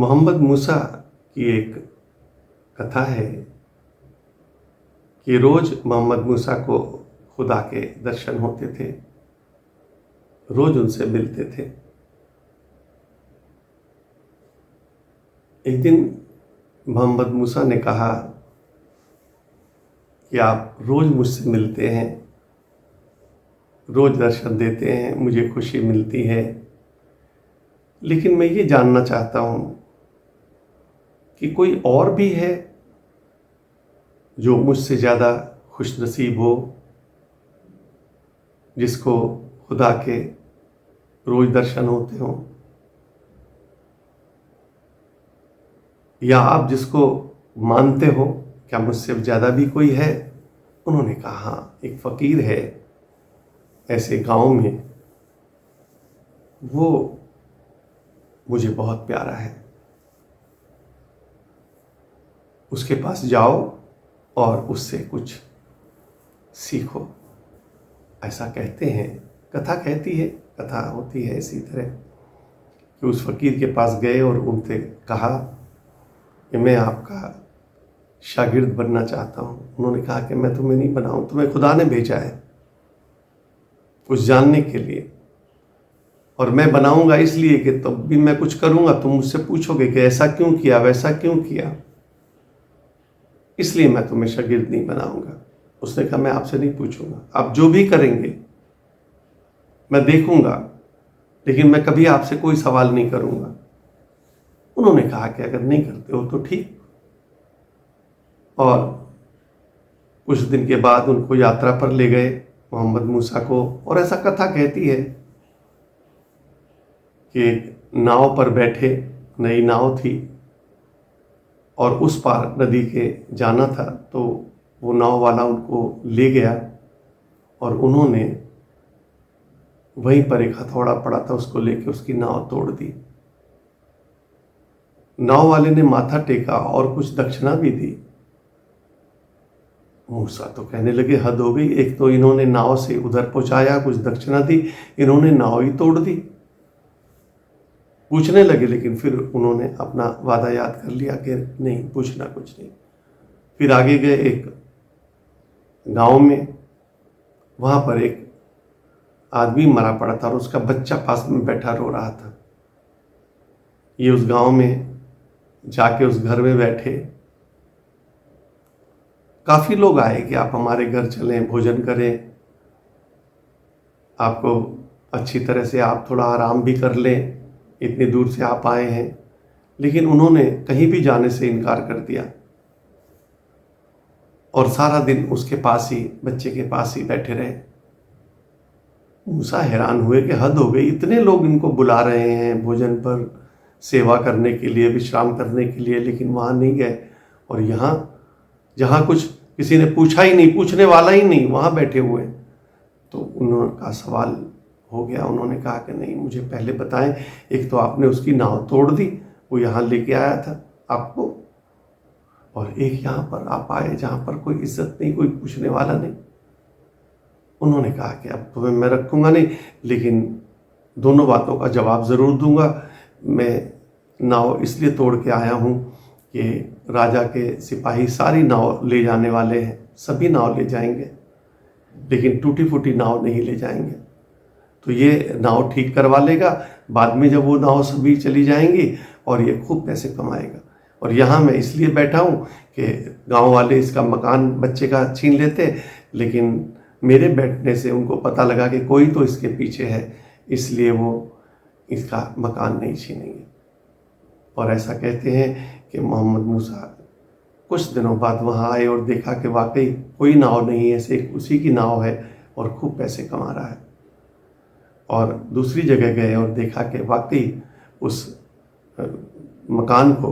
मोहम्मद मूसा की एक कथा है कि रोज मोहम्मद मूसा को खुदा के दर्शन होते थे, रोज उनसे मिलते थे। एक दिन मोहम्मद मूसा ने कहा कि आप रोज मुझसे मिलते हैं, रोज दर्शन देते हैं, मुझे खुशी मिलती है, लेकिन मैं ये जानना चाहता हूँ कि कोई और भी है जो मुझसे ज़्यादा खुशनसीब हो, जिसको खुदा के रोज दर्शन होते हों, या आप जिसको मानते हो, क्या मुझसे ज़्यादा भी कोई है? उन्होंने कहा हाँ, एक फ़कीर है ऐसे गांव में, वो मुझे बहुत प्यारा है, उसके पास जाओ और उससे कुछ सीखो। ऐसा कहते हैं, कथा कहती है, कथा होती है इसी तरह कि उस फ़कीर के पास गए और उनसे कहा कि मैं आपका शागिर्द बनना चाहता हूँ। उन्होंने कहा कि मैं तुम्हें नहीं बनाऊँ, तुम्हें खुदा ने भेजा है कुछ जानने के लिए, और मैं बनाऊंगा इसलिए कि तब भी मैं कुछ करूंगा, तुम मुझसे पूछोगे कि ऐसा क्यों किया, वैसा क्यों किया, इसलिए मैं तुम्हें शागिर्द नहीं बनाऊंगा। उसने कहा मैं आपसे नहीं पूछूंगा, आप जो भी करेंगे मैं देखूंगा, लेकिन मैं कभी आपसे कोई सवाल नहीं करूंगा। उन्होंने कहा कि अगर नहीं करते हो तो ठीक। और कुछ दिन के बाद उनको यात्रा पर ले गए मोहम्मद मूसा को, और ऐसा कथा कहती है कि नाव पर बैठे, नई नाव थी और उस पार नदी के जाना था, तो वो नाव वाला उनको ले गया और उन्होंने वहीं पर एक हथौड़ा पड़ा था, उसको लेके उसकी नाव तोड़ दी। नाव वाले ने माथा टेका और कुछ दक्षिणा भी दी। मूसा तो कहने लगे हद हो गई, एक तो इन्होंने नाव से उधर पहुंचाया, कुछ दक्षिणा दी, इन्होंने नाव ही तोड़ दी। पूछने लगे, लेकिन फिर उन्होंने अपना वादा याद कर लिया कि नहीं पूछना कुछ नहीं। फिर आगे गए एक गांव में, वहां पर एक आदमी मरा पड़ा था और उसका बच्चा पास में बैठा रो रहा था। ये उस गांव में जाके उस घर में बैठे, काफी लोग आए कि आप हमारे घर चलें, भोजन करें, आपको अच्छी तरह से आप थोड़ा आराम भी कर लें, इतनी दूर से आप आए हैं। लेकिन उन्होंने कहीं भी जाने से इनकार कर दिया और सारा दिन उसके पास ही, बच्चे के पास ही बैठे रहे। मूसा हैरान हुए कि हद हो गई, इतने लोग इनको बुला रहे हैं भोजन पर, सेवा करने के लिए, विश्राम करने के लिए, लेकिन वहाँ नहीं गए, और यहाँ जहाँ कुछ किसी ने पूछा ही नहीं, पूछने वाला ही नहीं, वहाँ बैठे हुए। तो उनका सवाल हो गया। उन्होंने कहा कि नहीं, मुझे पहले बताएं, एक तो आपने उसकी नाव तोड़ दी, वो यहाँ लेके आया था आपको, और एक यहाँ पर आप आए जहाँ पर कोई इज्जत नहीं, कोई पूछने वाला नहीं। उन्होंने कहा कि अब तुम्हें मैं रखूँगा नहीं, लेकिन दोनों बातों का जवाब ज़रूर दूंगा। मैं नाव इसलिए तोड़ के आया हूँ कि राजा के सिपाही सारी नाव ले जाने वाले हैं, सभी नाव ले जाएंगे, लेकिन टूटी फूटी नाव नहीं ले जाएंगे। तो ये नाव ठीक करवा लेगा, बाद में जब वो नाव सभी चली जाएंगी और ये खूब पैसे कमाएगा। और यहाँ मैं इसलिए बैठा हूँ कि गांव वाले इसका मकान बच्चे का छीन लेते, लेकिन मेरे बैठने से उनको पता लगा कि कोई तो इसके पीछे है, इसलिए वो इसका मकान नहीं छीनेंगे। और ऐसा कहते हैं कि मोहम्मद मूसा कुछ दिनों बाद वहाँ आए और देखा कि वाकई कोई नाव नहीं है, सिर्फ उसी की नाव है और खूब पैसे कमा रहा है। और दूसरी जगह गए और देखा कि वाकई उस मकान को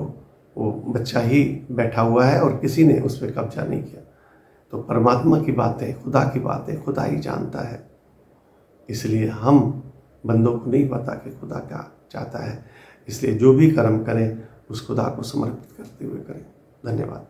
वो बच्चा ही बैठा हुआ है और किसी ने उस पर कब्जा नहीं किया। तो परमात्मा की बात है, खुदा की बात है, खुदा ही जानता है। इसलिए हम बंदों को नहीं पता कि खुदा क्या चाहता है, इसलिए जो भी कर्म करें उस खुदा को समर्पित करते हुए करें। धन्यवाद।